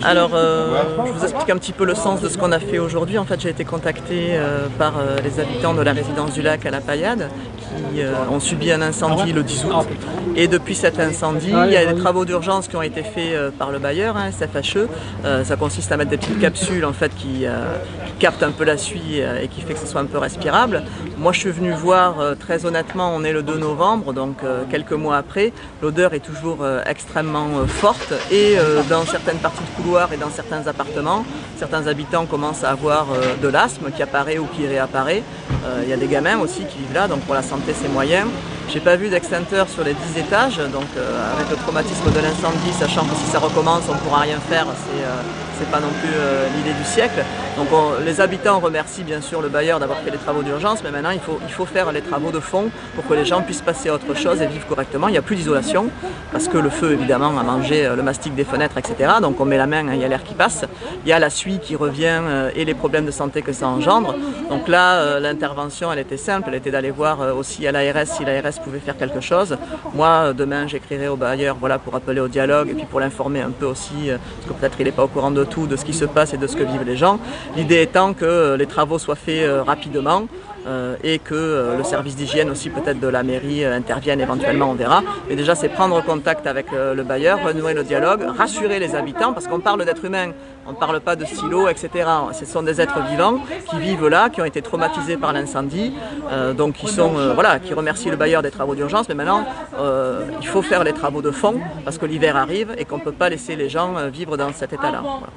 Alors, je vous explique un petit peu le sens de ce qu'on a fait aujourd'hui. En fait, j'ai été contactée par les habitants de la résidence du lac à la Paillade qui ont subi un incendie le 10 août. Et depuis cet incendie, il y a des travaux d'urgence qui ont été faits par le bailleur, SFHE. Ça consiste à mettre des petites capsules en fait, qui captent un peu la suie et qui fait que ce soit un peu respirable. Moi, je suis venu voir, très honnêtement, on est le 2 novembre, donc quelques mois après. L'odeur est toujours extrêmement forte et dans certaines parties de couloir et dans certains appartements, certains habitants commencent à avoir de l'asthme qui apparaît ou qui réapparaît. Il y a des gamins aussi qui vivent là, donc pour la santé c'est moyen. J'ai pas vu d'extincteur sur les 10 étages, donc avec le traumatisme de l'incendie, sachant que si ça recommence on ne pourra rien faire, c'est pas non plus l'idée du siècle. Donc les habitants remercient bien sûr le bailleur d'avoir fait les travaux d'urgence, mais maintenant il faut faire les travaux de fond pour que les gens puissent passer à autre chose et vivre correctement. Il n'y a plus d'isolation, parce que le feu évidemment a mangé le mastic des fenêtres, etc. Donc on met la main, il y a l'air qui passe, il y a la suie qui revient et les problèmes de santé que ça engendre. Donc là l'intervention elle était simple, elle était d'aller voir aussi à l'ARS si l'ARS pouvait faire quelque chose. Moi demain j'écrirai au bailleur voilà, pour appeler au dialogue et puis pour l'informer un peu aussi, parce que peut-être il n'est pas au courant de tout, de ce qui se passe et de ce que vivent les gens. L'idée étant que les travaux soient faits rapidement et que le service d'hygiène aussi peut-être de la mairie intervienne éventuellement, on verra. Mais déjà c'est prendre contact avec le bailleur, renouer le dialogue, rassurer les habitants parce qu'on parle d'êtres humains, on ne parle pas de silos, etc. Ce sont des êtres vivants qui vivent là, qui ont été traumatisés par l'incendie, donc qui remercient le bailleur des travaux d'urgence. Mais maintenant il faut faire les travaux de fond parce que l'hiver arrive et qu'on ne peut pas laisser les gens vivre dans cet état-là. Voilà.